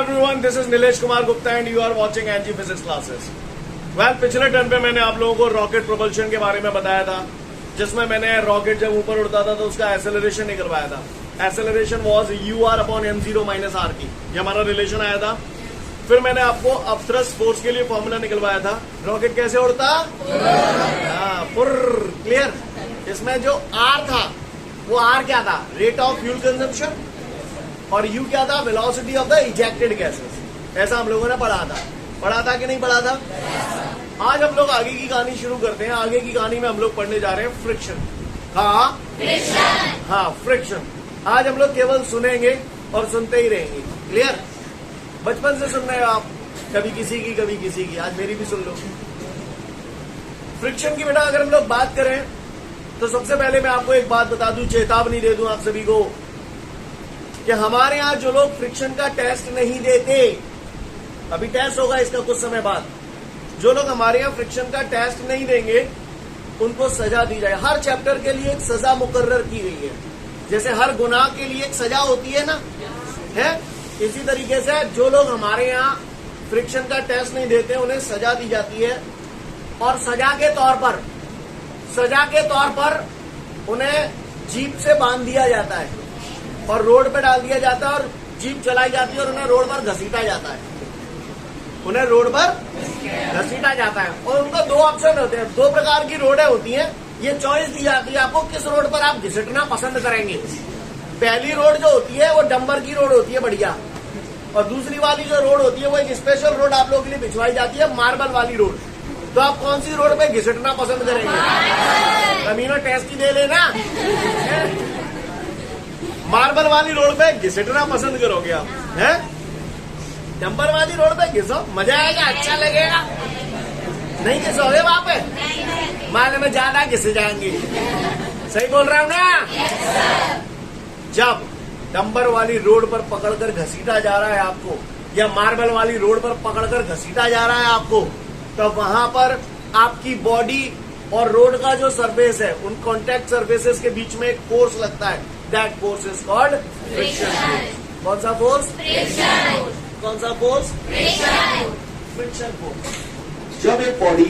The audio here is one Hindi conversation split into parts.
Everyone, this is Nilesh Kumar Gupta and you are watching NG Physics Classes. Well, पिछले टर्न पे मैंने आप लोगों को रॉकेट प्रोपल्शन के बारे में बताया था, जिसमें मैंने रॉकेट जब ऊपर उड़ता था तो उसका एक्सेलरेशन निकलवाया था. Acceleration was UR upon M0 minus RT. ये हमारा रिलेशन आया था. फिर मैंने आपको अपथ्रस्ट फोर्स के लिए फॉर्मूला निकलवाया था. रॉकेट कैसे उड़ता? क्लियर. इसमें जो R था वो R क्या था? Rate of fuel consumption. और U क्या था? Velocity of the ejected gases. ऐसा हम लोगों ने पढ़ा था कि नहीं पढ़ा था? आज हम लोग आगे की कहानी शुरू करते हैं. आगे की कहानी में हम लोग पढ़ने जा रहे हैं फ्रिक्शन. फ्रिक्शन. आज हम लोग केवल सुनेंगे और सुनते ही रहेंगे. क्लियर? बचपन से सुन रहे हो आप, कभी किसी की कभी किसी की. आज मेरी भी सुन लो. फ्रिक्शन की बेटा अगर हम लोग बात करें तो सबसे पहले मैं आपको एक बात बता दूं, चेतावनी दे दूं आप सभी को कि हमारे यहाँ जो लोग फ्रिक्शन का टेस्ट नहीं देते, अभी टेस्ट होगा इसका कुछ समय बाद, जो लोग हमारे यहाँ फ्रिक्शन का टेस्ट नहीं देंगे उनको सजा दी जाए. हर चैप्टर के लिए एक सजा मुकर्रर की गई है. जैसे हर गुनाह के लिए एक सजा होती है ना, है इसी तरीके से जो लोग हमारे यहाँ फ्रिक्शन का टेस्ट नहीं देते उन्हें सजा दी जाती है. और सजा के तौर पर उन्हें जीप से बांध दिया जाता है और रोड पे डाल दिया जाता है और जीप चलाई जाती है और उन्हें रोड पर घसीटा जाता है. और उनका दो ऑप्शन होते हैं, दो प्रकार की रोडें होती हैं. ये चॉइस दी जाती है आपको किस रोड पर आप घसीटना पसंद करेंगे. पहली रोड जो होती है वो डंबर की रोड होती है, बढ़िया. और दूसरी वाली जो रोड होती है वो एक स्पेशल रोड आप लोगों के लिए बिछवाई जाती है, मार्बल वाली रोड. तो आप कौन सी रोड पे घसीटना पसंद करेंगे? कमीनों टेस्ट की दे लेना. मार्बल वाली रोड पे घिसटना पसंद करोगे आप, हैं? डंपर वाली रोड पे घिसो, मजा आएगा, अच्छा लगेगा. नहीं घिसोगे वहां पे, माले में ज्यादा घिस जाएंगे. सही बोल रहा हूं ना? जब डंपर वाली रोड पर पकड़कर घसीटा जा रहा है आपको, या मार्बल वाली रोड पर पकड़कर घसीटा जा रहा है आपको, तो वहां पर आपकी बॉडी और रोड का जो सरफेस है, उन कॉन्टेक्ट सरफेसेस के बीच में एक फोर्स लगता है. That force is called friction. कौन सा फोर्स? कौन सा फोर्स? Friction force. जब एक बॉडी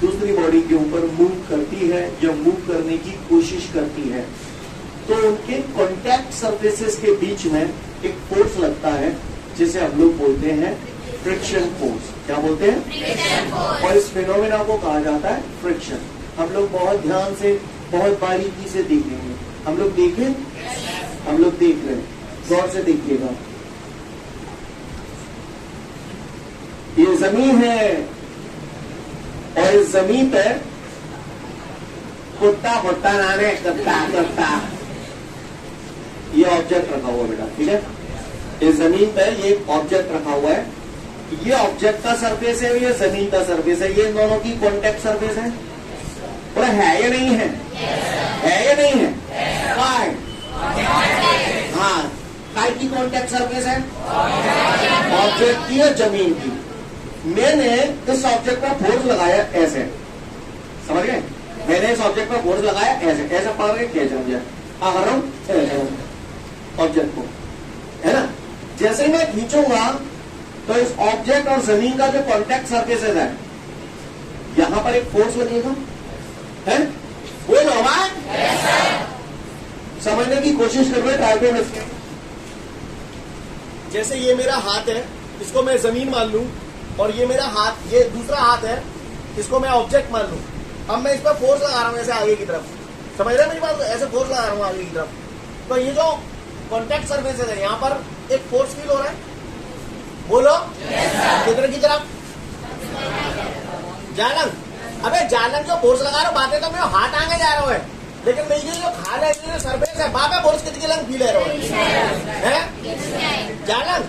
दूसरी बॉडी के ऊपर मूव करती है या मूव करने की कोशिश करती है तो उनके कॉन्टैक्ट सरफेसेस के बीच में एक फोर्स लगता है जिसे हम लोग बोलते हैं फ्रिक्शन फोर्स. क्या बोलते हैं? Friction force. और इस फिनोमेना को कहा जाता है फ्रिक्शन. हम लोग बहुत ध्यान से, बहुत बारीकी से देखेंगे. हम लोग देखें, हम लोग देख रहे हैं, गौर से देखिएगा. ये जमीन है और इस जमीन पर कुत्ता भुट्टा नाने करता ये ऑब्जेक्ट रखा हुआ बेटा. ठीक है? इस जमीन पर ये ऑब्जेक्ट रखा हुआ है. ये ऑब्जेक्ट का सरफेस है, ये जमीन का सरफेस है. ये इन दोनों की कॉन्टेक्ट सरफेस है. और है या नहीं है? है या नहीं है? हाँ, काय की कॉन्टेक्ट सरफेस है? ऑब्जेक्ट की और जमीन की. मैंने इस ऑब्जेक्ट पर फोर्स लगाया ऐसे, समझ गए? मैंने इस ऑब्जेक्ट पर फोर्स लगाया ऐसे, ऐसे पकड़ के खींच रहा हूं ऑब्जेक्ट को, है ना? जैसे ही मैं खींचूंगा तो इस ऑब्जेक्ट और जमीन का जो कॉन्टेक्ट सरफेसेस है, यहां पर एक फोर्स लगेगा, है? बोल हवा समझने की कोशिश कर रहे ट्राई में. जैसे ये मेरा हाथ है, इसको मैं जमीन मान लूं, और ये मेरा हाथ, ये दूसरा हाथ है, इसको मैं ऑब्जेक्ट मान लूं. अब मैं इस पर फोर्स लगा रहा हूं ऐसे आगे की तरफ. समझ रहे हैं मेरी बात? ऐसे फोर्स लगा रहा हूं आगे की तरफ. तो ये जो कॉन्टेक्ट सरफेसेस है, यहाँ पर एक फोर्स फील हो रहा है. बोलो किधर की तरफ? जालंग. अबे जालंग जो फोर्स लगा रहा हूं, बातें तो मैं हाथ आगे जा रहा है, लेकिन मेरी जो खाल है, जो सरफेस है, वहां पे फोर्स कितनी लंग फील है? जालंग.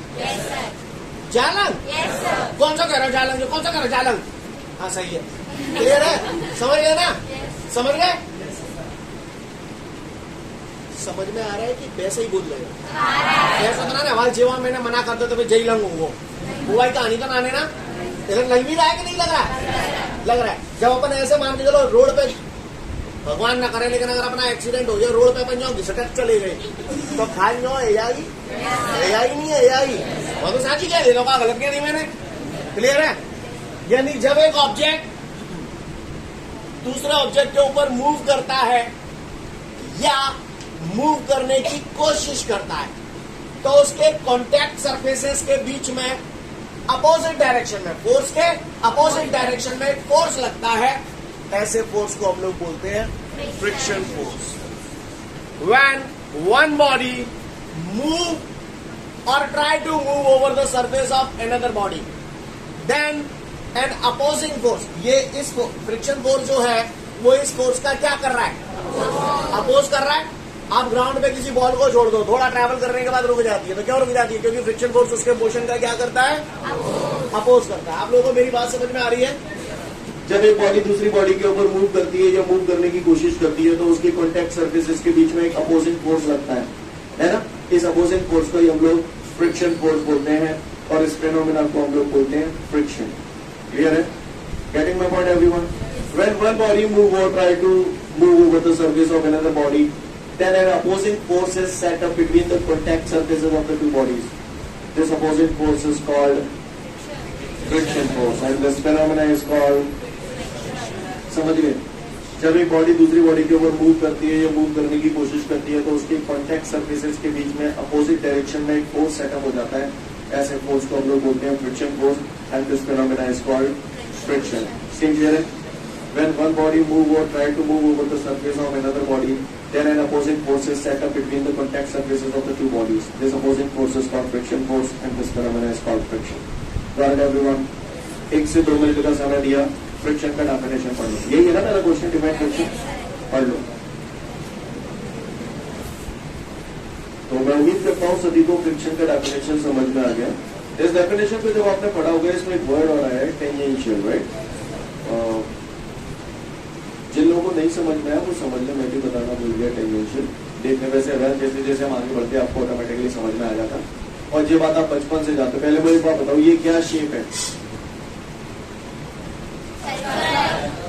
जालंग कौन सा कह रहा हूं? जालंग जो कौन सा कह रहा हूं? जालंग. हाँ सही है. क्लियर है? समझ गए ना? समझ गए? समझ में आ रहा है कि वैसे ही बोल रहे हो? ऐसा तो ना हमारे जीवन मैंने मना कर दो तो फिर जय लंग वो भाई कहानी तो नाने ना. लग भी रहा है कि नहीं लग रहा है? लग रहा है. जब अपन ऐसे मान के चलो रोड पे भगवान ना करे, लेकिन अगर अपना एक्सीडेंट हो जाए रोड पे अपन जाओ घिसटक चले गए तो खान जो एआई नहीं है, एआई वो तो साची कह रही, लोग गलत कह दी मैंने। क्लियर है? यानी जब एक ऑब्जेक्ट दूसरे ऑब्जेक्ट के ऊपर मूव करता है या मूव करने की कोशिश करता है तो उसके कॉन्टैक्ट सरफेसेस के बीच में अपोजिट डायरेक्शन में, फोर्स के अपोजिट डायरेक्शन में फोर्स लगता है, ऐसे फोर्स को हम लोग बोलते हैं friction force. When one body move or try to move over the surface of another body, then an opposing force, ये इस फ्रिक्शन फोर्स जो है वो इस फोर्स का क्या कर रहा है? अपोज कर रहा है। आप ग्राउंड पे किसी बॉल को छोड़ दो, थोड़ा ट्रैवल करने के बाद रुक जाती है, तो क्यों रुक जाती है? क्योंकि फ्रिक्शन फोर्स उसके मोशन का क्या करता है? अपोज करता है। आप लोगों को मेरी बात समझ में आ रही है? जब एक बॉडी दूसरी बॉडी के ऊपर मूव करती है या मूव करने की कोशिश करती है तो उसके कॉन्टैक्ट सर्फेसेस के बीच में एक अपोजिंग फोर्स लगता है ना? इस अपोजिंग फोर्स को ही हम लोग फ्रिक्शन फोर्स बोलते हैं और इस फेनोमेना को हम लोग बोलते हैं फ्रिक्शन। क्लियर है? Getting my point everyone? When one body move or try to move over the surface of another body, then an opposing force is set up between the contact surfaces of the two bodies. This opposing force is called friction force, and this phenomena is called, समझ गए? जब एक बॉडी दूसरी बॉडी के ऊपर मूव करती है या मूव करने की कोशिश करती है तो उसके कॉन्टैक्ट सर्फेसेस के बीच में अपोजिट डायरेक्शन में एक फोर्स सेटअप हो जाता है। ऐसे फोर्स को हम लोग बोलते हैं friction force, and this phenomena is called friction. Seem clear है? When one body move or try to move over the surface of another body, then an opposing force is set up between the contact surfaces of the two bodies. This opposing force is called friction force, and this phenomena is called friction. Got it everyone? 1 से 2 मिनट का समय दिया, फ्रिक्शन का डेफिनेशन पढ़ लो। यही है ना मेरा क्वेश्चन, डिफाइन फ्रिक्शन पढ़ लो। तो मैं उम्मीद करता हूँ सभी को फ्रिक्शन का डेफिनेशन समझ में आ गया। इस डेफिनेशन को जब आपने पढ़ा होगा, इसमें एक वर्ड और आया है टेंजेंशियल, राइट? जिन लोगों को नहीं समझ में आया वो समझ लें, मैं भी बताना भूल गया। टेंजेंशियल देखने वैसे अगर जैसे जैसे हम आगे बढ़ते आपको ऑटोमेटिकली समझ में आ जाता, और ये बात आप बचपन से जाते। पहले मुझे एक बात बताओ, ये क्या शेप है?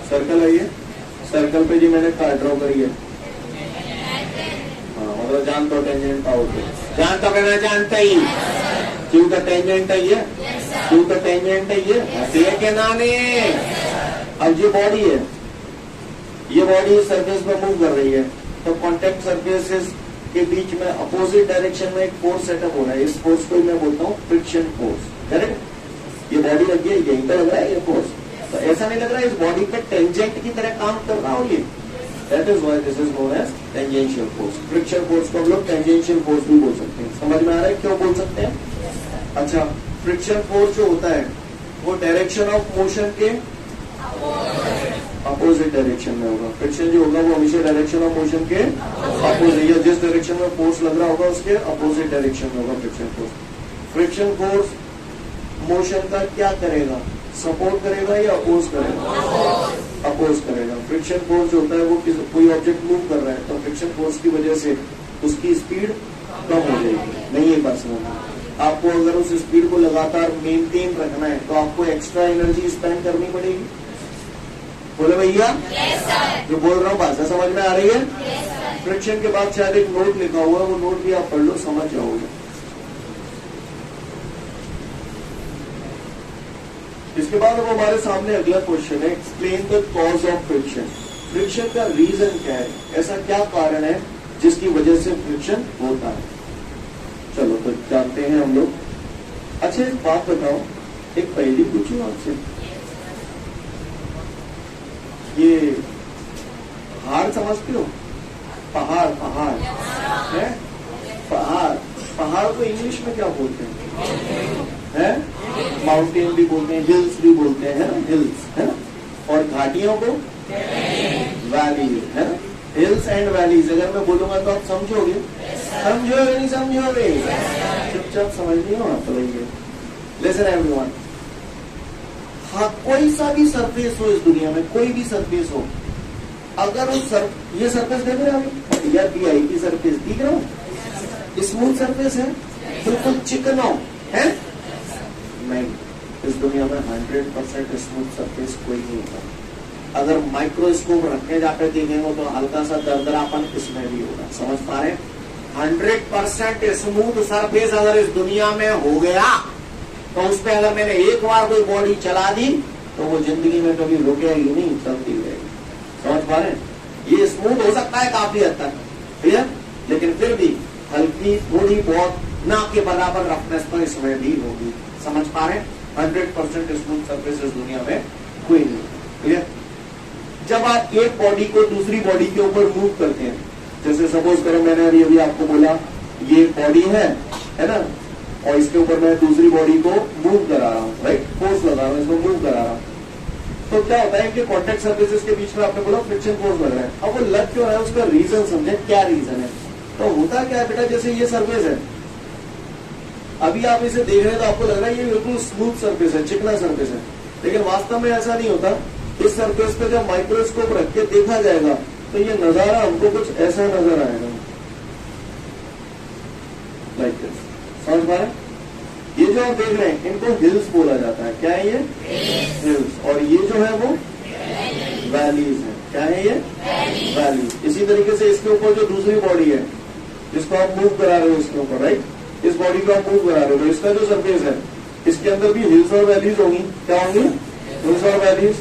सर्कल है ये। सर्कल पे जी मैंने कार ड्रॉ करी है। हाँ, मतलब जानता हो टेंजेंट का होते, जानता मैं जानता ही क्यों का टेंजेंट है ये, क्यों का टेंजेंट है ये के नाने। अब ये बॉडी है, ये बॉडी सरफेस पे मूव कर रही है तो कॉन्टैक्ट सरफेसेस के बीच में अपोजिट डायरेक्शन में एक फोर्स सेटअप हो रहा है। इस फोर्स को मैं बोलता हूँ फ्रिक्शन फोर्स। करेक्ट? ये बॉडी लगी है, यहीं पर लग रहा है ये फोर्स, तो ऐसा नहीं लग रहा है इस बॉडी पे टेंजेंट की तरह काम कर रहा हो ये। That is why this is known as tangential force. Friction force को हम लोग टेंजेंशियल फोर्स भी बोल सकते हैं। समझ में आ रहा है क्यों बोल सकते हैं? अच्छा, फ्रिक्शन फोर्स जो होता है वो डायरेक्शन ऑफ मोशन के अपोजिट डायरेक्शन में होगा। फ्रिक्शन जो होगा वो हमेशा डायरेक्शन ऑफ मोशन के अपोजिट, या जिस डायरेक्शन में फोर्स लग रहा होगा उसके अपोजिट डायरेक्शन में होगा friction force. Friction force motion का क्या करेगा? सपोर्ट करेगा या अपोज करेगा? अपोज करेगा। फ्रिक्शन फोर्स जो होता है वो कोई ऑब्जेक्ट मूव कर रहा है तो फ्रिक्शन फोर्स की वजह से उसकी स्पीड कम हो जाएगी। नहीं, एक बात समझना, आपको अगर उस स्पीड को लगातार मेंटेन रखना है तो आपको एक्स्ट्रा एनर्जी स्पेंड करनी पड़ेगी। बोले भैया? जो बोल रहा हूँ भाषा समझ में आ रही है? फ्रिक्शन के बाद शायद एक नोट लिखा हुआ है, वो नोट भी आप पढ़ लो, समझ जाओगे। इसके बाद अब हमारे सामने अगला क्वेश्चन है, explain the cause of friction. Friction का रीजन क्या है? ऐसा क्या कारण है जिसकी वजह से फ्रिक्शन होता है? चलो तो जानते हैं हम लोग। अच्छा एक बात बताओ, एक पहेली पूछूं आपसे। ये पहाड़ समझते हो? पहाड़, पहाड़ है, पहाड़। पहाड़ को इंग्लिश में क्या बोलते हैं? माउंटेन भी बोलते हैं, हिल्स भी बोलते हैं, है ना? हिल्स, है ना? और घाटियों को वैली, है ना? Hills and valleys. अगर मैं बोलूंगा तो आप समझोगे? समझोगे नहीं समझोगे? चुपचाप समझ नहीं हो आप? लिसन एवरीवन, हाँ कोई सा भी सरफेस हो इस दुनिया में, कोई भी सरफेस हो, अगर उस ये सरफेस देख रहे हैं या BI की सरफेस दिख रहा हूँ, स्मूथ सरफेस है, बिल्कुल चिकन हो, है नहीं? इस दुनिया में 100% स्मूथ सरफेस कोई नहीं होता। अगर माइक्रोस्कोप रखने जाकर देखेंगे तो हल्का सा दरदरापन इसमें भी होगा। समझ पा रहे हैं? 100% स्मूथ सरफेस अगर इस दुनिया में हो गया तो उस पर अगर मैंने एक बार कोई बॉडी चला दी तो वो जिंदगी में कभी रुकेगी नहीं, चलती रहेगी। समझ पा रहे हैं? ये स्मूथ हो सकता है काफी हद तक, क्लियर, लेकिन फिर भी हल्की थोड़ी बहुत ना के बराबर रफनेस तो इसमें भी होगी। समझ पा रहे हैं? 100% स्मूथ सरफेस इस दुनिया में कोई नहीं, क्लियर। जब आप एक बॉडी को दूसरी बॉडी के ऊपर मूव करते हैं, जैसे सपोज करो मैंने अभी आपको बोला ये बॉडी है ना, और इसके ऊपर मैं दूसरी बॉडी को मूव करा रहा हूँ, राइट, फोर्स लगा रहा हूँ, इसको मूव करा रहा हूँ, तो क्या होता है कि कॉन्टेक्ट सर्फेसेस के बीच में आपने बोला फ्रिक्शन फोर्स लग रहा है। अब वो लग क्यों रहा है, उसका रीजन समझे, क्या रीजन है। तो होता क्या है बेटा, जैसे ये सर्फेस है, अभी आप इसे देख रहे हैं तो आपको लग रहा है ये बिल्कुल स्मूथ सर्फेस है, चिकना सर्फेस है, लेकिन वास्तव में ऐसा नहीं होता। इस सरफेस पे जब माइक्रोस्कोप रख के देखा जाएगा तो ये नजारा हमको कुछ ऐसा नजर आएगा, लाइक दिस। समझ पा रहे हैं? ये जो आप देख रहे हैं इनको हिल्स बोला जाता है। क्या है ये? हिल्स। और ये जो है वो वैलीज है। क्या है ये? वैलीज। इसी तरीके से इसके ऊपर जो दूसरी बॉडी है जिसको आप मूव करा रहे हो इसके ऊपर, राइट, इस बॉडी को आप मूव करा रहे हो, इसका जो सरफेस है इसके अंदर भी हिल्स और वैलीज होंगी। क्या होंगी? हिल्स और वैलीज।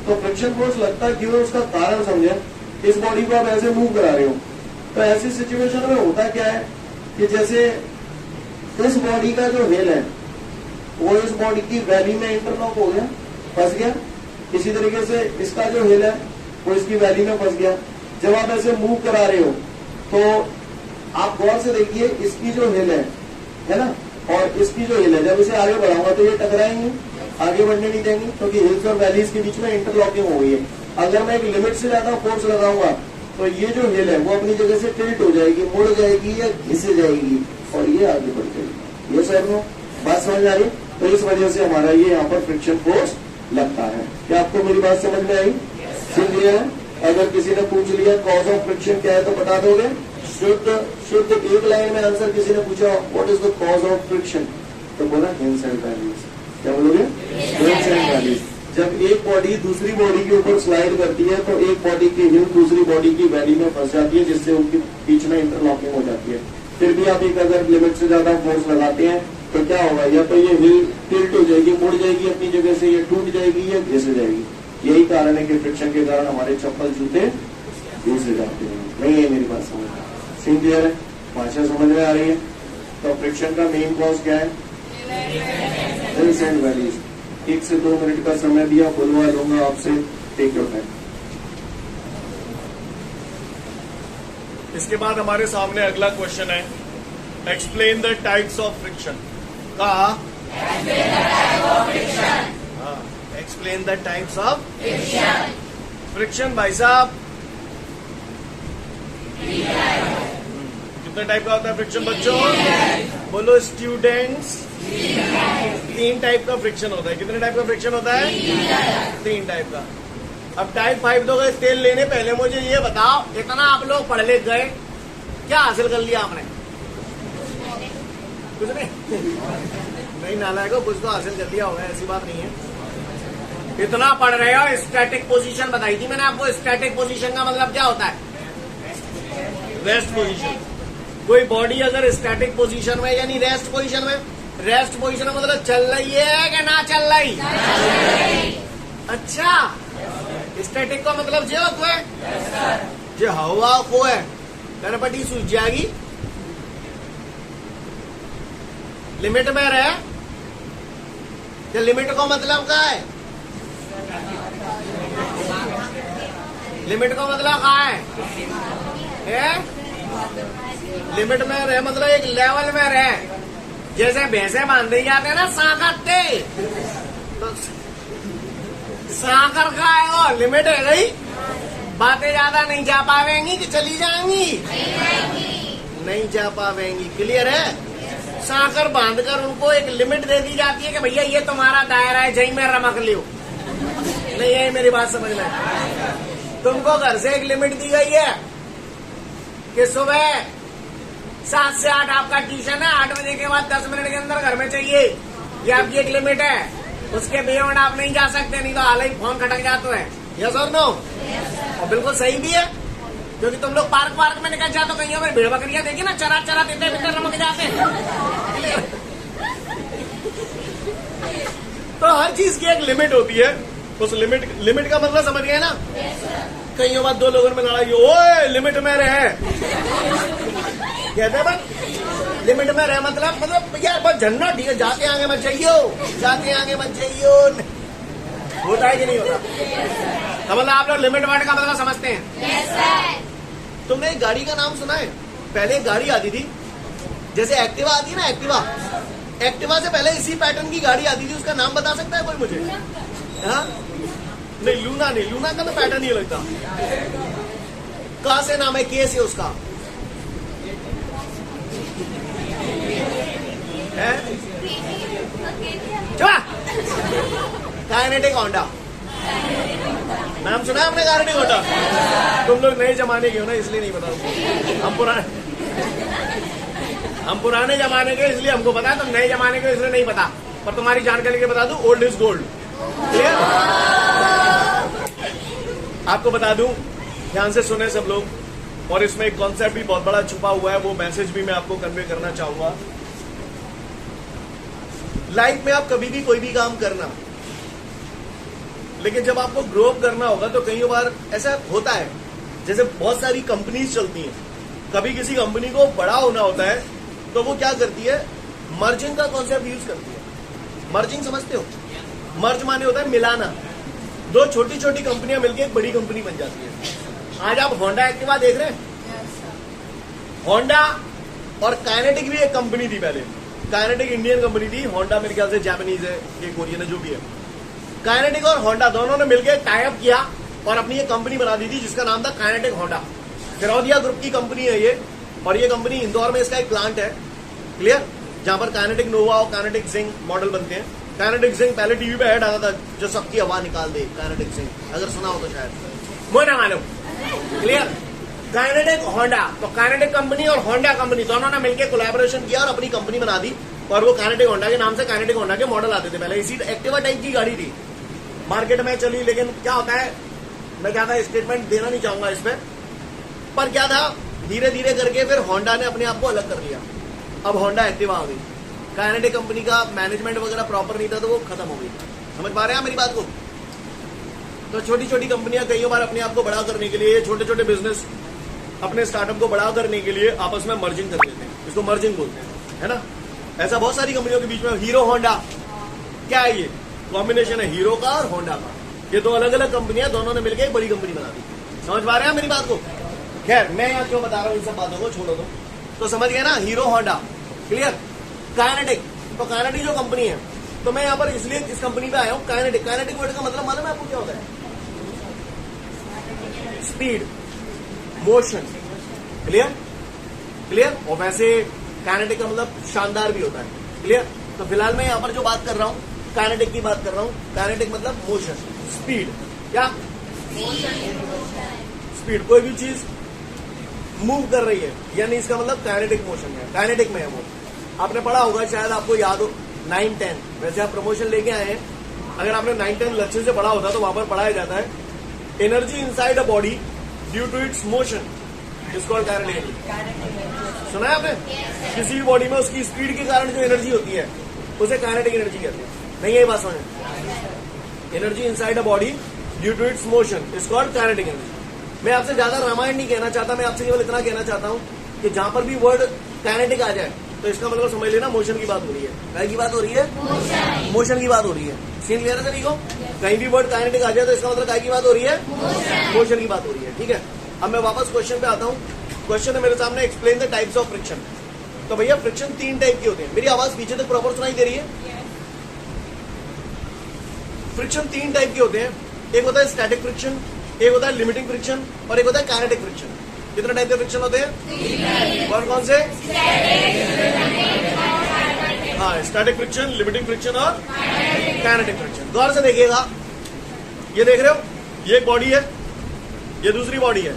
तो फ्रिक्शन फोर्स लगता क्यों है, उसका कारण समझे। इस बॉडी को आप ऐसे मूव करा रहे हो तो ऐसी सिचुएशन में होता क्या है कि जैसे इस बॉडी का जो हिल है वो इस बॉडी की वैली में इंटरलॉक हो गया, फंस गया। इसी तरीके से इसका जो हिल है वो इसकी वैली में फंस गया। जब आप ऐसे मूव करा रहे हो तो आप गौर से देखिए, इसकी जो हिल है ना, और इसकी जो हिल है, जब इसे आगे बढ़ाऊंगा तो ये टकराएंगे, आगे बढ़ने नहीं देंगे, क्योंकि हिल्स और वैलीज के बीच में इंटरलॉकिंग हो गई है। अगर मैं एक लिमिट से ज्यादा फोर्स लगाऊंगा तो ये जो हिल है वो अपनी जगह से टिल्ट हो जाएगी, मुड़ जाएगी या घिस जाएगी और ये आगे बढ़ जाएगी। ये सर नो बात समझ आ रही? तो इस वजह से हमारा ये यहाँ पर फ्रिक्शन फोर्स लगता है। क्या आपको मेरी बात समझ में आई? सुन लिया है? अगर किसी ने पूछ लिया कॉज ऑफ फ्रिक्शन क्या है तो बता दोगे? शुद्ध एक लाइन में आंसर किसी ने पूछा what is the cause of friction, तो बोला हिल्स एंड वैलीज। क्या बोलोगे? Hills and valleys. जब एक बॉडी दूसरी बॉडी के ऊपर स्लाइड करती है तो एक बॉडी की हिल दूसरी बॉडी की वैली में फंस जाती है, जिससे उनके बीच में इंटरलॉकिंग हो जाती है। फिर भी आप एक अगर लिमिट से ज्यादा फोर्स लगाते हैं तो क्या होगा, या तो ये हिल टिल्ट हो जाएगी, मुड़ जाएगी अपनी जगह से, ये टूट जाएगी या घिस जाएगी। यही कारण है कि फ्रिक्शन के कारण हमारे चप्पल जूते घिस जाते हैं। नहीं है मेरी बात समझ? सीन क्लियर है? भाषा समझ में आ रही है? तो फ्रिक्शन का मेन कॉज क्या है? Hills and valleys. 1 से 2 मिनट का समय दिया, बुलवा लूंगा आपसे, टेक योर टाइम। इसके बाद हमारे सामने अगला क्वेश्चन है, explain the types of friction. कहा explain the types of friction. भाई साहब कितने टाइप का होता है फ्रिक्शन बच्चों? बोलो स्टूडेंट्स। 3 टाइप का फ्रिक्शन होता है। कितने टाइप का फ्रिक्शन होता है? 3 टाइप का। अब टाइप 5 दो गए तेल लेने, पहले मुझे ये बताओ, इतना आप लोग पढ़ लिख गए, क्या हासिल कर लिया आपने? कुछ नहीं नालायक हो, कुछ तो हासिल कर लिया होगा, ऐसी बात नहीं है। इतना पढ़ रहे हो। स्टैटिक पोजीशन बताई थी मैंने आपको। स्टैटिक पोजीशन का मतलब क्या होता है? Rest position. कोई बॉडी अगर स्टैटिक पोजीशन में यानी रेस्ट पोजीशन में, रेस्ट पोजीशन में मतलब चल रही है कि ना चल रही? अच्छा, स्टैटिक का मतलब जो होता है जो हवा को है गणपति सूझ जाएगी, लिमिट में रहे। तो लिमिट का मतलब क्या है? लिमिट का मतलब क्या है? लिमिट में रहे मतलब एक लेवल में रहे। जैसे भैंसे बांधे जाते हैं ना सांकरते, तो सांकर का है वो लिमिट है गई। बातें ज्यादा नहीं जा पावेंगी कि चली जाएंगी? नहीं जा पावेंगी। क्लियर है? सांकर बांधकर उनको एक लिमिट दे दी जाती है कि भैया ये तुम्हारा दायरा है, जहीं में रमक लियो। नहीं है मेरी बात समझ में? तुमको घर से एक लिमिट दी गई है कि सुबह 7 से 8 आपका ट्यूशन है, 8 बजे के बाद 10 मिनट के अंदर घर में चाहिए। ये आपकी एक लिमिट है, उसके बियॉन्ड आप नहीं जा सकते, नहीं तो हाल ही फोन खटक जाते हैं। यस और नो? और बिल्कुल सही भी है। क्योंकि तुम लोग पार्क में निकल जाते हो, कहीं पर भेड़ बकरियां देखी ना, चरा चरा देते भीतर रमक जाते हैं। तो हर चीज की एक लिमिट होती है, उस लिमिट का मतलब समझ गए ना। कईयों बार दो लोगों में लड़ाई, ओए लिमिट में रहे कहते हैं, लिमिट में रहे मतलब यार बहुत झन्ना ठीक है, जाके आगे मत जाइयो, जाके आगे मत जाइयो। होता है कि नहीं होता? तो मतलब आप लोग लिमिट वर्ड का मतलब समझते हैं? तुमने एक गाड़ी का नाम सुना है? पहले एक गाड़ी आती थी, जैसे एक्टिवा आती है ना, एक्टिवा से पहले इसी पैटर्न की गाड़ी आती थी, उसका नाम बता सकता है कोई मुझे? हाँ नहीं, लूना नहीं, लूना का तो पैटर्न ही लगता। कहाँ से नाम है, के से उसका है? काइनेटिक होंडा नाम सुना है आपने? Kinetic Honda. तुम लोग नए जमाने के हो ना, इसलिए नहीं पता। हम पुराने जमाने के, इसलिए हमको पता है, तुम नए जमाने के इसलिए नहीं पता। पर तुम्हारी जानकारी के लिए बता दूं, ओल्ड इज गोल्ड। क्लियर? आपको बता दूं, ध्यान से सुने सब लोग, और इसमें एक कॉन्सेप्ट भी बहुत बड़ा छुपा हुआ है, वो मैसेज भी मैं आपको कन्वे करना चाहूंगा। लाइफ में आप कभी भी कोई भी काम करना, लेकिन जब आपको ग्रो अप करना होगा तो कई बार ऐसा होता है, जैसे बहुत सारी कंपनीज चलती हैं, कभी किसी कंपनी को बड़ा होना होता है तो वो क्या करती है, मर्जिंग का कॉन्सेप्ट यूज करती है। मर्जिंग समझते हो? मर्ज माने होता है मिलाना, दो छोटी छोटी कंपनियां मिलकर एक बड़ी कंपनी बन जाती है। आज आप होंडा एक्टिवा देख रहे हैं, होंडा और काइनेटिक भी एक कंपनी थी पहले। काइनेटिक इंडियन कंपनी थी, होंडा मेरे ख्याल से जापानीज है, ये कोरियन है, जो भी है। काइनेटिक और होंडा दोनों ने मिलकर टाई अप किया और अपनी एक कंपनी बना दी थी जिसका नाम था काइनेटिक होंडा। फिरौदिया ग्रुप की कंपनी है ये, और ये कंपनी इंदौर में, इसका एक प्लांट है। क्लियर? जहां पर काइनेटिक नोवा और काइनेटिक जिंक मॉडल बनते हैं। काइनेटिक जिंक पहले टीवी पे ऐड आता था, जो सबकी हवा निकाल दे, काइनेटिक जिंक, अगर सुना हो तो शायद, मुझे ना मालूम। क्लियर? काइनेटिक होंडा, तो काइनेटिक कंपनी और होंडा कंपनी दोनों ने मिलकर कोलैबोरेशन किया और अपनी कंपनी बना दी, और वो काइनेटिक होंडा के नाम से काइनेटिक होंडा के मॉडल आते थे। पहले इसी एक्टिवा टाइप की गाड़ी थी, मार्केट में चली, लेकिन क्या होता है, मैं क्या था स्टेटमेंट देना नहीं चाहूंगा इस पर क्या था, धीरे धीरे करके फिर होंडा ने अपने आप को अलग कर लिया। अब होंडा एक्टिवा आ गई। काइनेटिक कंपनी का मैनेजमेंट वगैरह प्रॉपर नहीं था तो वो खत्म हो गई। समझ पा रहे हैं मेरी बात को? तो छोटी छोटी कंपनियां कई बार अपने आप को बड़ा करने के लिए, छोटे छोटे बिजनेस अपने स्टार्टअप को बड़ा करने के लिए आपस में मर्जिंग कर लेते हैं, इसको मर्जिंग बोलते हैं, है ना। ऐसा बहुत सारी कंपनियों के बीच में, हीरो होंडा क्या है, ये कॉम्बिनेशन है हीरो का और होंडा का। ये दो अलग अलग कंपनियां, दोनों ने मिलकर एक बड़ी कंपनी बना दी। समझ पा रहे हैं मेरी बात को? खैर, मैं यहाँ क्यों बता रहा हूँ इन सब बातों को, छोड़ो तो समझ गए ना। Hero Honda, clear. काइनेटिक, तो काइनेटिक जो कंपनी है, तो मैं यहाँ पर इसलिए इस कंपनी पे आया हूँ। काइनेटिक वर्ड का मतलब मालूम है आपको क्या होता है? Speed, motion. क्लियर। और वैसे काइनेटिक का मतलब शानदार भी होता है। क्लियर। तो फिलहाल मैं यहाँ पर जो बात कर रहा हूँ, काइनेटिक की बात कर रहा हूँ। काइनेटिक मतलब मोशन, स्पीड। क्या? स्पीड, कोई भी चीज मूव कर रही है, यानी इसका मतलब काइनेटिक मोशन है, काइनेटिक में है वो। आपने पढ़ा होगा, शायद आपको याद हो, 9-10, वैसे आप प्रमोशन लेके आए हैं, अगर आपने 9-10 अच्छे से पढ़ा होता तो वहां पर पढ़ाया जाता है, energy inside a body due to its motion is called kinetic energy. सुना है आपने? किसी भी बॉडी में उसकी स्पीड के कारण जो एनर्जी होती है उसे काइनेटिक एनर्जी कहते हैं। नहीं है ये बात समझ? Energy inside a body due to its motion is called kinetic energy. मैं आपसे ज्यादा रामायण नहीं कहना चाहता, मैं आपसे केवल इतना कहना चाहता हूं कि जहां पर भी वर्ड काइनेटिक आ जाए तो इसका मतलब समझ लेना मोशन की बात हो रही है। क्या की बात हो रही है? मोशन की बात हो रही है। सीन क्लियर है सभी को? कहीं भी वर्ड काइनेटिक आ जाए तो इसका मतलब क्या की बात हो रही है? मोशन की बात हो रही है। ठीक है, अब मैं वापस क्वेश्चन पे आता हूँ। क्वेश्चन है मेरे सामने, explain the types of friction. तो भैया फ्रिक्शन 3 टाइप के होते हैं। मेरी आवाज पीछे तक प्रॉपर सुनाई दे रही है? फ्रिक्शन 3 टाइप के होते हैं। एक होता है स्टैटिक फ्रिक्शन, एक होता है लिमिटिंग फ्रिक्शन, और एक होता है काइनेटिक फ्रिक्शन। कितने टाइप के फ्रिक्शन होते हैं? कौन कौन से? हाँ, स्टैटिक फ्रिक्शन, लिमिटिंग फ्रिक्शन और काइनेटिक फ्रिक्शन। गौर से देखिएगा, ये देख रहे हो, ये एक बॉडी है, ये दूसरी बॉडी है।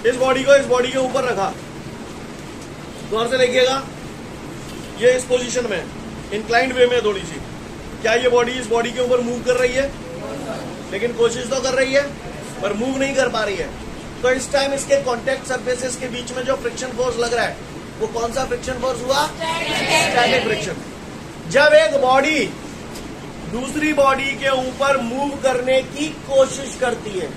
इस बॉडी को इस बॉडी के ऊपर रखा, गौर से देखिएगा, ये इस पोजीशन में इंक्लाइंड वे में थोड़ी सी। क्या ये बॉडी इस बॉडी के ऊपर मूव कर रही है? लेकिन कोशिश तो कर रही है, पर मूव नहीं कर पा रही है। तो इस टाइम इसके कॉन्टेक्ट सरफेसेस के बीच में जो फ्रिक्शन फोर्स लग रहा है वो कौन सा फ्रिक्शन फोर्स हुआ? Static friction. जब एक बॉडी दूसरी बॉडी के ऊपर मूव करने की कोशिश करती है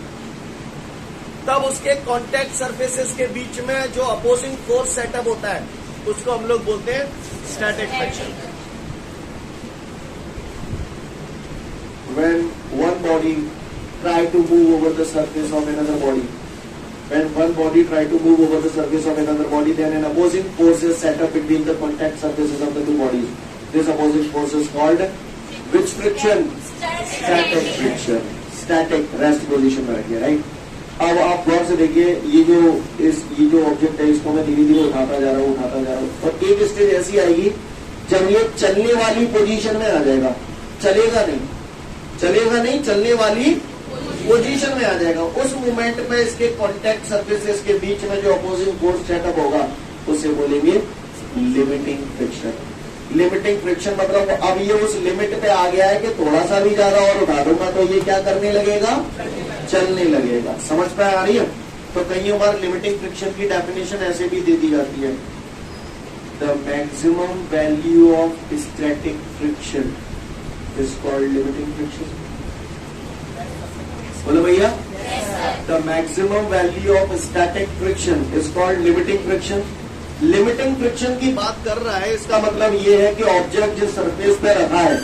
तब उसके कॉन्टेक्ट सरफेसेस के बीच में जो अपोजिंग फोर्स सेटअप होता है उसको हम लोग बोलते हैं static friction. When one body try to move over the surface of another body, when one body try to move over the surface of another body, then an opposing force is set up between the contact surfaces of the two bodies. This opposing force is called which friction? Static friction. Static rest position में रखिए, right? अब आप गौर से देखिए ये जो ऑब्जेक्ट है इसको मैं धीरे धीरे उठाता जा रहा हूँ और एक स्टेज ऐसी आएगी जब ये चलने वाली पोजीशन में आ जाएगा। चलेगा नहीं, चलने वाली पोजीशन में आ जाएगा। उस मोमेंट में इसके कॉन्टेक्ट सरफेसेस के बीच में जो अपोजिंग फोर्स सेटअप होगा उसे बोलेंगे लिमिटिंग फ्रिक्शन। लिमिटिंग फ्रिक्शन मतलब अब ये उस लिमिट पे आ गया है कि थोड़ा सा भी ज्यादा और उठा दूंगा तो ये क्या करने लगेगा? चलने लगेगा। समझ पे आ रही है? तो कई बार लिमिटिंग फ्रिक्शन की डेफिनेशन ऐसे भी दे दी जाती है, the maximum value of static friction is called limiting friction. बोलो भैया, the maximum value of static friction is called limiting friction. Limiting friction की बात कर रहा है, इसका मतलब ये है कि ऑब्जेक्ट जिस सरफेस पे रखा है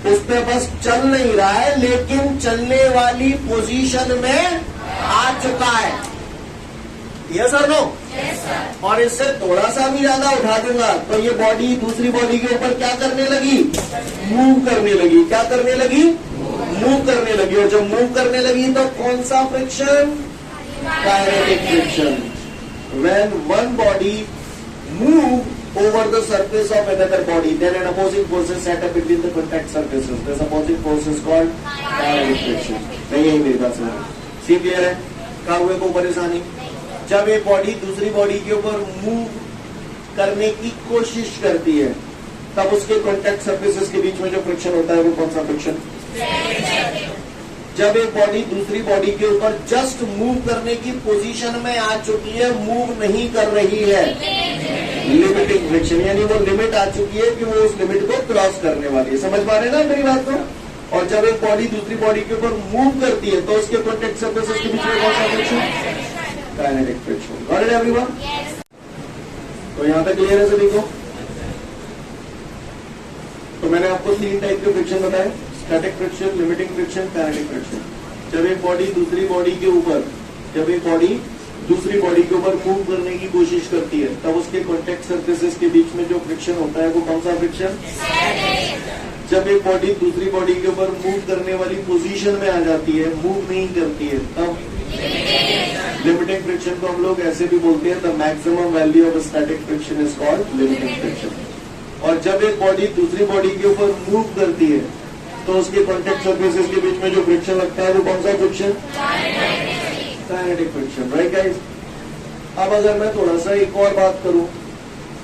उस पे बस चल नहीं रहा है लेकिन चलने वाली पोजीशन में आ चुका है। यस और नो? और इससे थोड़ा सा भी ज्यादा उठा दूंगा तो ये बॉडी दूसरी बॉडी के ऊपर क्या करने लगी? मूव करने लगी। क्या करने लगी? मूव करने लगी। और जब मूव करने लगी तो कौन सा friction? Kinetic friction. When one body move over the surface of another body then an opposing force is set up between the contact surfaces. This opposing force is called kinetic friction. नहीं मेरी बात सुनो, सी क्लियर है? काहुए को परेशानी जब एक बॉडी दूसरी बॉडी के ऊपर मूव करने की कोशिश करती है तब उसके कॉन्टैक्ट सरफेसेस के बीच में जो फ्रिक्शन होता है वो कौन सा फ्रिक्शन? जब एक बॉडी दूसरी बॉडी के ऊपर जस्ट मूव करने की पोजीशन में आ चुकी है, मूव नहीं कर रही है, लिमिटिंग फ्रिक्शन। यानी वो लिमिट आ चुकी है कि वो उस लिमिट को क्रॉस करने वाली है। समझ पा रहे हैं ना मेरी बात को? और जब एक बॉडी दूसरी बॉडी के ऊपर मूव करती है तो उसके कॉन्टैक्ट सरफेसेस के बीच में कौन सा friction? Kinetic friction. Got it everyone? तो यहां तक क्लियर है सभी को? तो मैंने आपको 3 टाइप के फ्रिक्शन बताए, static friction, limiting friction, kinetic friction. जब एक बॉडी दूसरी बॉडी के ऊपर मूव करने की कोशिश करती है तब उसके कॉन्टैक्ट सरफेसेस के बीच में जो फ्रिक्शन होता है वो कौन सा फ्रिक्शन? जब एक बॉडी दूसरी बॉडी के ऊपर मूव करने वाली पोजीशन में आ जाती है, मूव नहीं करती है, तब लिमिटिंग फ्रिक्शन को हम लोग ऐसे भी बोलते हैं, the maximum value of static friction is called limiting friction. और जब एक बॉडी दूसरी बॉडी के ऊपर मूव करती है तो उसके कॉन्टैक्ट सरफेसेस के बीच में जो फ्रिक्शन लगता है वो कौन सा friction? Kinetic friction. Right guys? अब अगर मैं थोड़ा सा एक और बात करूं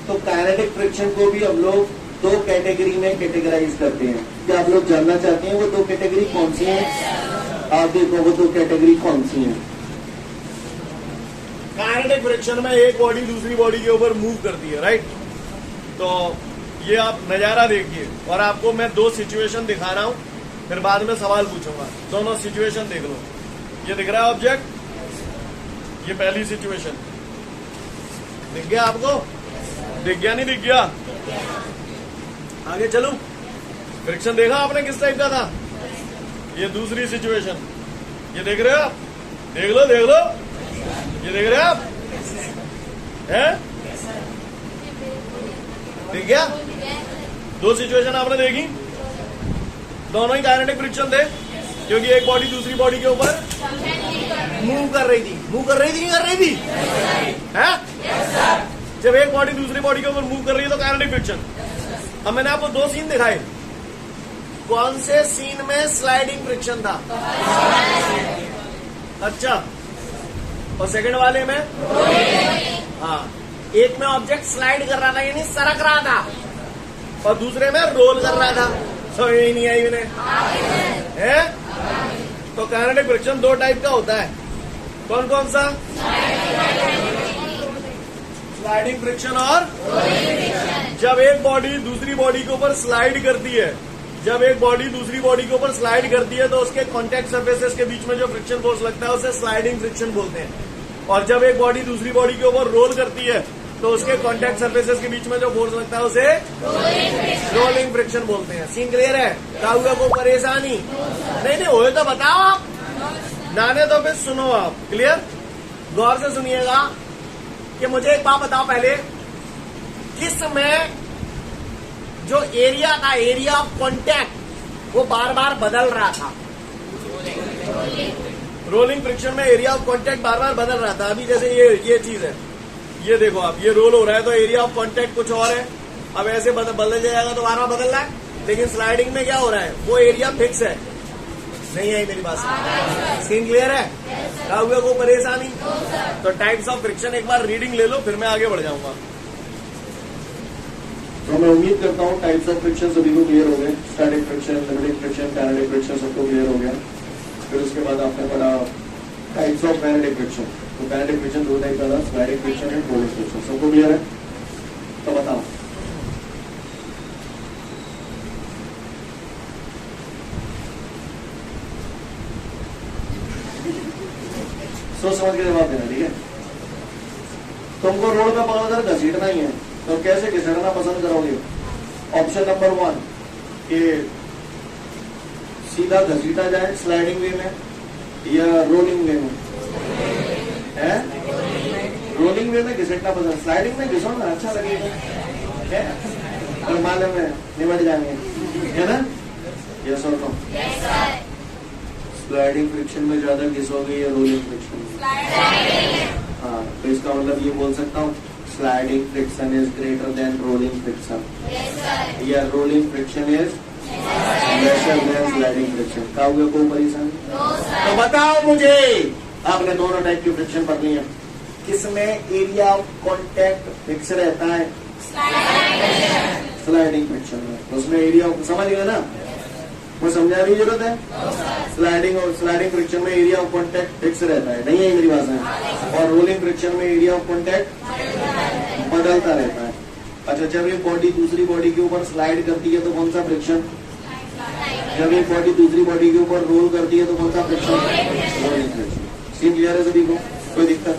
तो काइनेटिक फ्रिक्शन को भी हम लोग 2 कैटेगरी में कैटेगराइज करते हैं। क्या आप लोग जानना चाहते हैं वो 2 कैटेगरी कौन सी हैं? आप देखो वो 2 कैटेगरी कौन सी हैं? काइनेटिक फ्रिक्शन में एक बॉडी दूसरी बॉडी के ऊपर मूव करती है, राइट? तो ये आप नजारा देखिए और आपको मैं 2 सिचुएशन दिखा रहा हूं, फिर बाद में सवाल पूछूंगा। दोनों सिचुएशन देख लो। ये दिख रहा है ऑब्जेक्ट, ये पहली सिचुएशन दिख गया आपको? दिख गया नहीं दिख गया? आगे चलूं? फ्रिक्शन देखा आपने किस टाइप का था? ये दूसरी सिचुएशन, ये देख रहे हो आप? देख लो ये देख रहे हो आप? हैं? ठीक है? 2 सिचुएशन आपने देखी, दोनों ही काइनेटिक फ्रिक्शन थे क्योंकि एक बॉडी दूसरी बॉडी के ऊपर मूव कर रही थी। नहीं कर रही थी? है? जब एक बॉडी दूसरी बॉडी के ऊपर मूव कर रही है तो काइनेटिक फ्रिक्शन। अब मैंने आपको 2 सीन दिखाए, कौन से सीन में स्लाइडिंग फ्रिक्शन था? अच्छा, और सेकंड वाले में? हाँ, एक में ऑब्जेक्ट स्लाइड कर रहा था यानी सरक रहा था और दूसरे में रोल कर रहा था। समझ नहीं आई उन्हें? है? तो काइनेटिक फ्रिक्शन 2 टाइप का होता है, कौन कौन सा? स्लाइडिंग फ्रिक्शन और जब एक बॉडी दूसरी बॉडी के ऊपर स्लाइड करती है, जब एक बॉडी दूसरी बॉडी के ऊपर स्लाइड करती है तो उसके कॉन्टैक्ट सर्फेसेस के बीच में जो फ्रिक्शन फोर्स लगता है उसे स्लाइडिंग फ्रिक्शन बोलते हैं। और जब एक बॉडी दूसरी बॉडी के ऊपर रोल करती है तो उसके कॉन्टैक्ट सर्फेसेस के बीच में जो फोर्स लगता है उसे रोलिंग फ्रिक्शन बोलते हैं। सीन क्लियर है? काहुआ को परेशानी नहीं हो तो बताओ आप, नाने तो फिर सुनो आप। क्लियर? गौर से सुनिएगा कि मुझे एक बात बताओ पहले, किस में जो एरिया था, एरिया ऑफ कॉन्टैक्ट वो बार बार बदल रहा था? रोलिंग फ्रिक्शन में एरिया ऑफ कॉन्टैक्ट बार बार बदल रहा था। अभी जैसे ये चीज है, ये देखो आप, ये रोल हो रहा है तो एरिया ऑफ कॉन्टैक्ट कुछ और है। अब ऐसे बदल जाएगा तो बार बार बदल रहा है, लेकिन स्लाइडिंग में क्या हो रहा है, वो एरिया फिक्स है। नहीं आई मेरी बात? सीन क्लियर है? काहुआ को परेशानी? तो टाइप्स ऑफ फ्रिक्शन एक बार रीडिंग ले लो, फिर मैं आगे बढ़ जाऊंगा। तो मैं उम्मीद करता हूँ टाइप्स ऑफ फ्रिक्शन सभी को क्लियर हो गए। Static friction, limiting friction, kinetic friction सबको क्लियर हो गया। फिर उसके बाद आपने पढ़ा टाइप्स ऑफ काइनेटिक फ्रिक्शन। तो काइनेटिक फ्रिक्शन दो टाइप का था, sliding friction and rolling friction. सबको क्लियर है? तो बताओ। सोच समझ के जवाब देना, ठीक है? तुमको रोड पे पकड़कर घसीटना ही है, तो कैसे घसीटना पसंद करोगे? ऑप्शन नंबर 1 कि सीधा घसीटा जाए स्लाइडिंग वे में या रोलिंग वे में? है रोलिंग वे में घसीटना पसंद, स्लाइडिंग में घिसो ना, अच्छा लगेगा, है तो मालूम है निमट जाएंगे, है ना? यस और नो? स्लाइडिंग फ्रिक्शन में ज्यादा घिसोगे या रोलिंग फ्रिक्शन में? हाँ, तो इसका मतलब ये बोल सकता हूँ sliding friction is greater than rolling friction, या rolling friction is lesser than sliding friction. काहुआ को परेशानी? तो बताओ मुझे, आपने दोनों टाइप की फ्रिक्शन पढ़ ली है, किसमें एरिया ऑफ कॉन्टैक्ट फिक्स रहता है? स्लाइडिंग फ्रिक्शन में। तो उसमें एरिया ऑफ, समझ गए ना? वो समझाने की जरूरत है? स्लाइडिंग फ्रिक्शन में एरिया ऑफ कॉन्टैक्ट फिक्स रहता है, नहीं है मेरी बात है? और रोलिंग फ्रिक्शन में एरिया ऑफ कॉन्टैक्ट बदलता रहता है। अच्छा, जब एक बॉडी दूसरी बॉडी के ऊपर स्लाइड करती है तो कौन सा फ्रिक्शन? जब एक बॉडी दूसरी बॉडी के ऊपर रोल करती है तो कौन सा friction? Rolling friction. Scene clear है सभी को? कोई दिक्कत?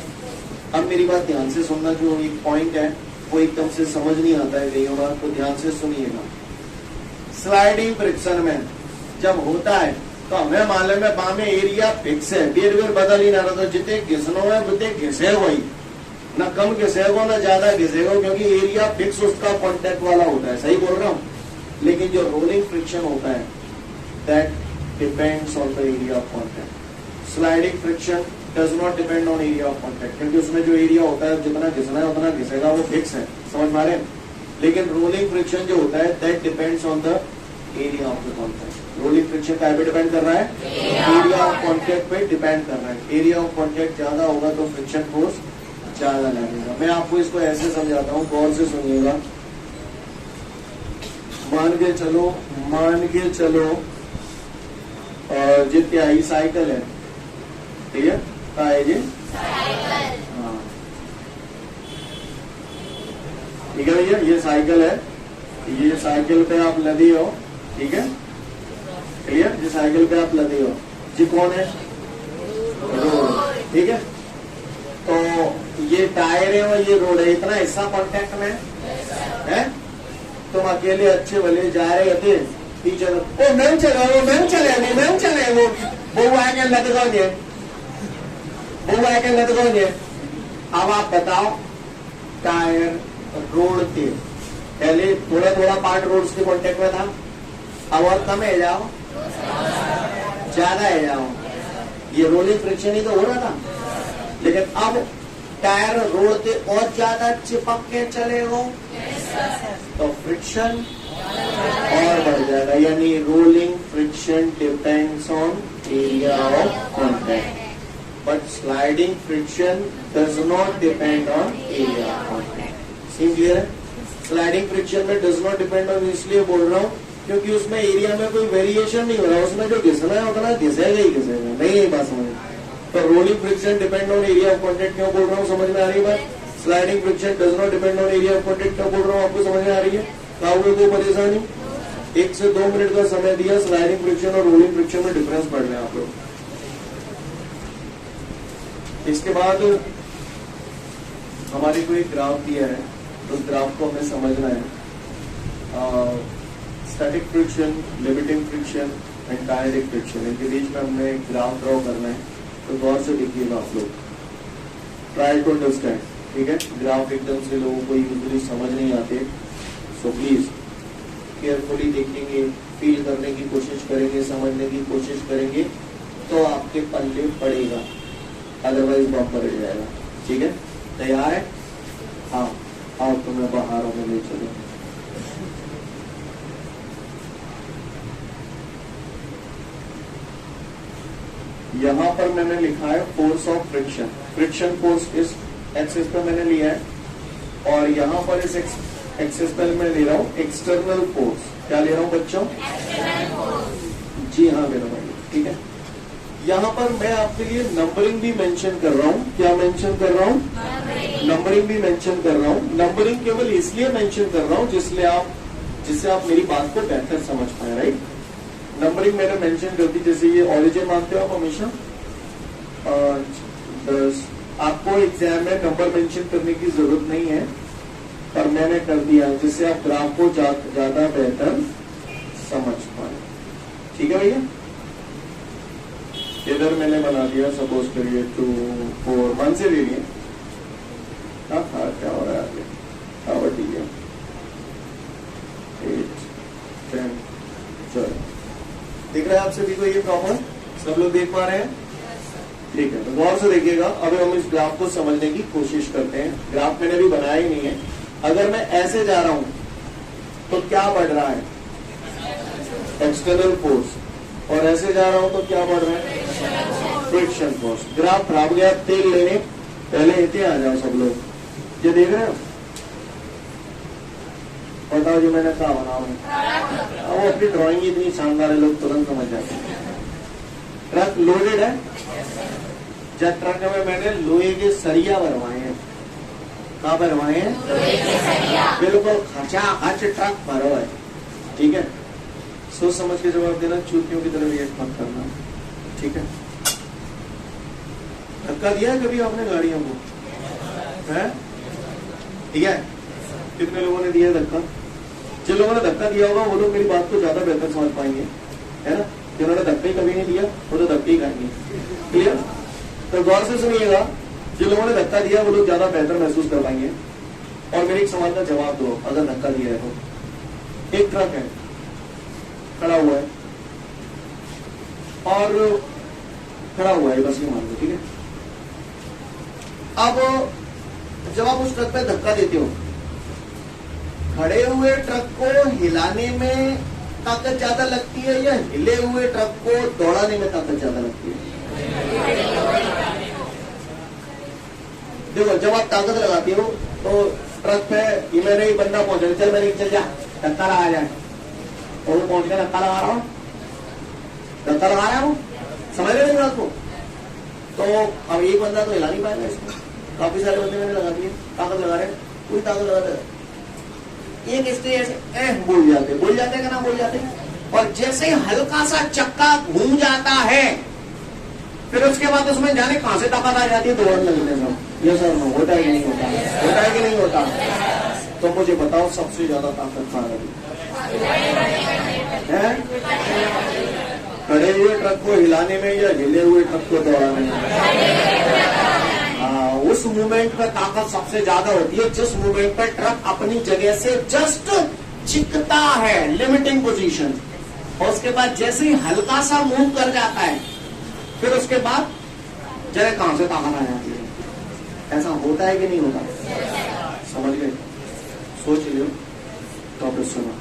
अब मेरी बात ध्यान से सुनना, जो एक पॉइंट है वो एकदम से समझ नहीं आता है कई बार, तो ध्यान से सुनिएगा। स्लाइडिंग फ्रिक्शन में जब होता है तो हमें मालूम है बामे एरिया फिक्स है, बेर बेर बदल ही ना रहा, तो जितने घिसनो है उतने घिसे वही, ना कम घिसेगो ना ज्यादा घिसेगो, क्योंकि एरिया फिक्स उसका कॉन्टैक्ट वाला होता है। सही बोल रहा हूँ? लेकिन जो रोलिंग फ्रिक्शन होता है that depends on the area of contact. Sliding friction does not depend on area of contact, क्योंकि उसमें जो एरिया होता है जितना घिसना है उतना घिसेगा, वो फिक्स है। समझ पा रहे हैं? लेकिन रोलिंग फ्रिक्शन जो होता है that depends on the area of the contact. Rolling friction क्या पे डिपेंड कर रहा है? एरिया ऑफ कॉन्टैक्ट पे डिपेंड कर रहा है। एरिया ऑफ कॉन्टैक्ट ज्यादा होगा तो फ्रिक्शन फोर्स ज्यादा लगेगा। मैं आपको इसको ऐसे समझाता हूँ, गौर से सुनिएगा। मान के चलो और जितनी साइकिल है, ठीक है? क्या है जी? हाँ, ठीक है भैया, ये साइकिल है, ये साइकिल पे आप लदी हो, ठीक है? क्लियर? ये साइकिल पे आप लदी हो, जी कौन है? रोड, ठीक है? तो ये टायर है और ये रोड है, इतना हिस्सा कॉन्टैक्ट में है। तुम अकेले अच्छे भले जा रहे थे, टीचर ओ मैम चला, वो मैम चले नहीं, मैम चले, वो आके लद गए, वो आके लद गए। अब आप बताओ, टायर रोड थे, पहले थोड़ा थोड़ा पार्ट रोड के कॉन्टेक्ट में था, अब और कम है जाओ, ज्यादा है जाओ, ये रोलिंग फ्रिक्शन ही तो हो रहा था। लेकिन अब टायर रोड के और ज्यादा चिपक के चले हो तो फ्रिक्शन और बढ़ जाएगा, यानी rolling friction depends on area of contact, but sliding friction does not depend on area of contact. Scene clear है? स्लाइडिंग फ्रिक्शन में डज नॉट डिपेंड ऑन, इसलिए बोल रहा हूँ क्योंकि उसमें एरिया में कोई वेरिएशन नहीं हो रहा, उसमें जो घिसना है उतना घिसेगा ही घिसेगा। नहीं यही बात समझ? तो rolling friction depend on area of contact क्यों बोल रहा हूँ, समझ में आ रही है बात? Sliding friction does not depend on area of contact क्यों बोल रहा हूँ, आपको समझ में आ रही है? काउंटर को परेशानी 1 से 2 मिनट का समय दिया, स्लाइडिंग फ्रिक्शन और रोलिंग फ्रिक्शन में डिफरेंस पढ़ रहे हैं आप लोग। इसके बाद हमारे को एक ग्राफ दिया है, तो उस ग्राफ को हमें समझना है। Static friction, limiting friction and kinetic friction, इनके बीच में हमने एक ग्राफ ड्रॉ करना है, तो गौर से देखिएगा आप लोग, ट्राई टू अंडरस्टैंड, ठीक है? ग्राफ एकदम से लोगों को यूजुअली समझ नहीं आते, सो प्लीज केयरफुली देखेंगे, फील करने की कोशिश करेंगे, समझने की कोशिश करेंगे, तो आपके पल्ले पड़ेगा, अदरवाइज बम्पर रह जाएगा। ठीक है, तैयार है? हाँ, आओ तो मैं बाहर हूँ, ले चलो। यहाँ पर मैंने लिखा है force of friction, friction force इस एक्सिस पे मैंने लिया है, और यहाँ पर इस एक्सिस पे मैं ले रहा हूँ एक्सटर्नल फोर्स। क्या ले रहा हूँ बच्चों? जी हाँ मेरा भाई, ठीक है। यहाँ पर मैं आपके लिए नंबरिंग भी मेंशन कर रहा हूँ। क्या मेंशन कर रहा हूँ? नंबरिंग भी मेंशन कर रहा हूँ। नंबरिंग केवल इसलिए मेंशन कर रहा हूँ जिससे आप मेरी बात को बेहतर समझ पाए, राइट? नंबरिंग मैंने मेंशन कर दी, जैसे ये ऑरिजिन मानते हो आप हमेशा, आपको एग्जाम में नंबर मेंशन करने की जरूरत नहीं है, पर मैंने कर दिया जिससे आप ग्राफ को ज्यादा बेहतर समझ पाए। ठीक है भैया? इधर मैंने बना दिया, सपोज करिए 2 4 1 से ले लिए। हाँ क्या हो रहा है आगे? हाँ ठीक है, 8 10 12। दिख रहा है आप सभी को ये प्रॉब्लम? सब लोग देख पा रहे हैं? ठीक है, तो गौर से देखिएगा। अभी हम इस ग्राफ को समझने की कोशिश करते हैं। ग्राफ मैंने भी बनाया ही नहीं है। अगर मैं ऐसे जा रहा हूं तो क्या बढ़ रहा है? External force. और ऐसे जा रहा हूं तो क्या बढ़ रहा है? Friction force. ग्राफ खराब गया, तेल लेने पहले इतने आ जाओ सब लोग। ये देख रहे हो? बताओ जी मैंने कहा बना हूं। वो अपनी ड्राइंग इतनी शानदार है, लोग तुरंत समझ जाते हैं। ट्रक लोडेड है, जब ट्रक में मैंने लोहे के सरिया भरवाए हैं। कहाँ भरवाए हैं? बिल्कुल खचाखच ट्रक भरो है। ठीक है, सोच समझ के जवाब देना, चूतियों की तरह रिएक्ट मत करना। ठीक है? धक्का दिया है कभी आपने गाड़ियों को? है? ठीक है, कितने लोगों ने दिया है धक्का? जिन लोगों ने धक्का दिया होगा वो लोग मेरी बात को ज्यादा बेहतर समझ पाएंगे, है ना? जिन्होंने धक्का ही कभी नहीं दिया वो तो धक्के ही खाएंगे। क्लियर? तो गौर से सुनिएगा, जिन लोगों ने धक्का दिया वो लोग ज्यादा बेहतर महसूस कर पाएंगे। और मेरे एक सवाल का जवाब दो, अगर धक्का दिया है तो। एक ट्रक है, खड़ा हुआ है और खड़ा हुआ है, बस ये मान लो। ठीक है, अब जब आप उस ट्रक पे धक्का देते हो, खड़े हुए ट्रक को हिलाने में ताकत ज्यादा लगती है या हिले हुए ट्रक को दौड़ाने में ताकत ज्यादा लगती है? देखो, जब आप ताकत लगाती हो तो ट्रक पे ये मेरे ही बंदा पहुंचे, चल मेरे चल जा, धक्का लगा जाए, और वो पहुंच गया, धक्का लगा रहा हूं, धक्का लगा रहा हूं, समझ रहे हैं आपको? तो अब एक बंदा तो हिला नहीं पाएगा इसको, काफी सारे बंदे मैंने लगा दिए, ताकत लगा रहे, कोई ताकत लगाता है, एक स्टेज ऐसे बोल जाते कि ना बोल जाते। और जैसे ही हल्का सा चक्का घूम जाता है, फिर उसके बाद उसमें जाने कहां से ताकत आ जाती है, दौड़ने लगने में। ये सर होता है कि नहीं होता? होता है कि नहीं होता? तो मुझे बताओ सबसे ज्यादा ताकत कहां है? खड़े हुए ट्रक को हिलाने में या हिले हुए ट्रक को दौड़ाने में? उस मूवमेंट पर ताकत सबसे ज्यादा होती है जिस मूवमेंट पर ट्रक अपनी जगह से जस्ट चिकता है, लिमिटिंग पोजीशन, और उसके बाद जैसे ही हल्का सा मूव कर जाता है, फिर उसके बाद जरा कहां से ताकत आ जाती है। ऐसा होता है कि नहीं होता? समझ गए? सोच लियो। तो अब सुनो,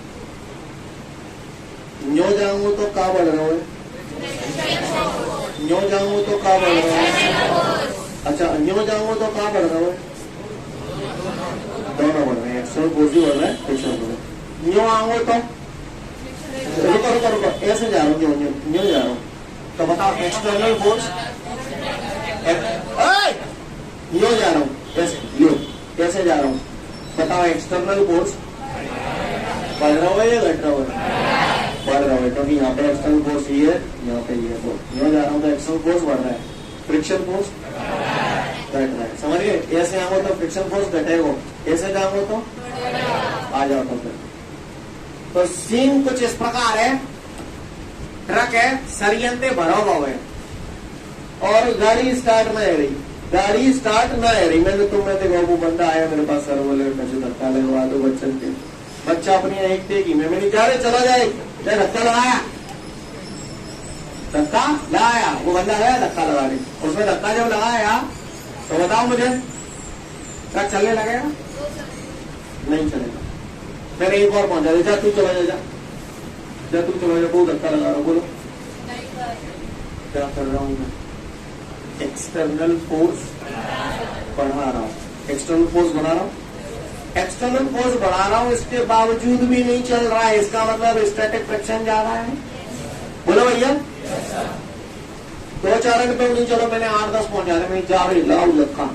न्यो जाऊंगा तो क्या बढ़ रहा है? न्यो जाऊंगा तो क्या बढ़ रहा है? अच्छा, न्यो जाऊंगा तो क्या बढ़ रहा है? दोनों बढ़ रहे हैं, एक्सटर्नल फोर्स भी बढ़ रहा है, फ्रिक्शन बढ़ रहा है। न्यो आऊंगा तो रुको, ऐसे जा रहा हूँ, न्यो जा रहा हूँ, तो बताओ एक्सटर्नल फोर्स यो जा रहा हूँ, ऐसे यो कैसे जा रहा हूँ, बताओ। एक्सटर्नल फोर्स बढ़ रहा हो या घट रहा हो? बढ़ रहा है, क्योंकि यहाँ पे एक्सटर्नल फोर्स ये है, यहाँ पे ये है। यहाँ जा रहा हूँ तो एक्सटर्नल फोर्स बढ़ रहा है, फ्रिक्शन फोर्स घट रहा है। समझ गए? ऐसे आऊंगा तो फ्रिक्शन फोर्स घटेगा, ऐसे जाऊंगा तो आ जाओ। तो फिर तो सीन कुछ इस प्रकार है, ट्रक है, सरियंते भरा हुआ है और गाड़ी स्टार्ट ना है रही, गाड़ी स्टार्ट ना है रही। मैंने तुम्हें देखो, वो बंदा आया मेरे पास, सर बोले मुझे धक्का लगवा दो बच्चन के। बच्चा अपनी एक देगी, मैं नहीं जा रहे, चला जाए, धक्का लगाया, धक्का लगाया, वो बंदा गया धक्का लगाने, उसमें धक्का जब लगाया तो बताओ मुझे, ट्रक चलने लगेगा? नहीं चलेगा। फिर एक और पहुंचा दे, जा तू चला जा, जा तू चला जा, बहुत धक्का लगा रहा हूं, बोलो क्या कर रहा हूं मैं? एक्सटर्नल फोर्स बढ़ा रहा हूं, एक्सटर्नल फोर्स बढ़ा रहा हूं, एक्सटर्नल फोर्स बढ़ा रहा हूं, इसके बावजूद भी नहीं चल रहा है, इसका मतलब स्टैटिक फ्रिक्शन जा रहा है। बोलो भैया, 2-4 अंक पे नहीं, चलो मैंने 8-10 पहुंचा दिया, मैं जा रही लाऊ लखा।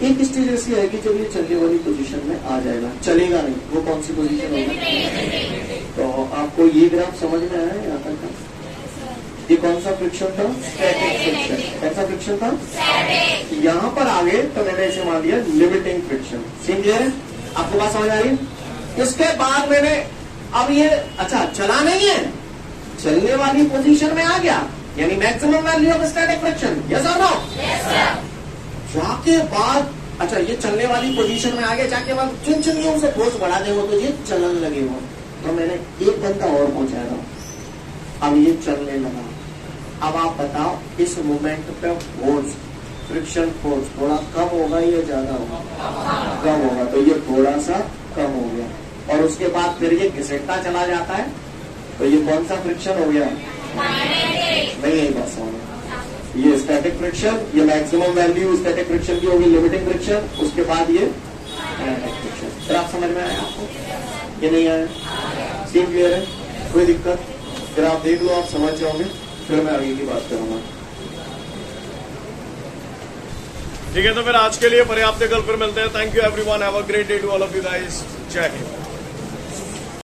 एक स्टेज ऐसी है कि जब ये चलने वाली पोजीशन में आ जाएगा, चलेगा नहीं, वो कौन सी पोजीशन होगी? तो आपको ये ग्राफ समझ में आया यहाँ तक का? ये कौन सा फ्रिक्शन था? Static friction. कैसा फ्रिक्शन था? यहाँ पर आगे तो मैंने इसे मान दिया लिमिटिंग फ्रिक्शन। सीन क्लियर है? आपको बात समझ आ रही है? इसके बाद मैंने अब ये अच्छा चला नहीं है, चलने वाली पोजीशन में आ गया, यानी maximum value of static friction. Yes और नो? जाके बाद अच्छा ये चलने वाली पोजीशन में आ गया, जाके बाद जिन चिड़ियों से फोर्स बढ़ा देगा तो ये चलन लगेगा। तो मैंने एक बंदा और पहुंचाया, अब ये चलने लगा। अब आप बताओ इस मोमेंट पे फोर्स, फ्रिक्शन फोर्स थोड़ा कम होगा या ज्यादा होगा? कम होगा, तो ये थोड़ा सा कम हो गया और उसके बाद फिर ये घिसटता चला जाता है, तो ये कौन सा फ्रिक्शन हो गया? नहीं, यही बात समझ, ये स्टैटिक फ्रिक्शन, ये मैक्सिमम वैल्यू स्टैटिक फ्रिक्शन की होगी, लिमिटिंग फ्रिक्शन, उसके बाद ये काइनेटिक फ्रिक्शन। फिर आप समझ में आया आपको? ये नहीं आया? सीन क्लियर है? कोई दिक्कत? फिर आप देख लो, आप समझ जाओगे, फिर मैं आगे की बात करूंगा। ठीक है, तो फिर आज के लिए पर्याप्त है, कल फिर मिलते हैं। Thank you everyone, have a great day to all of you guys. जय हिंद।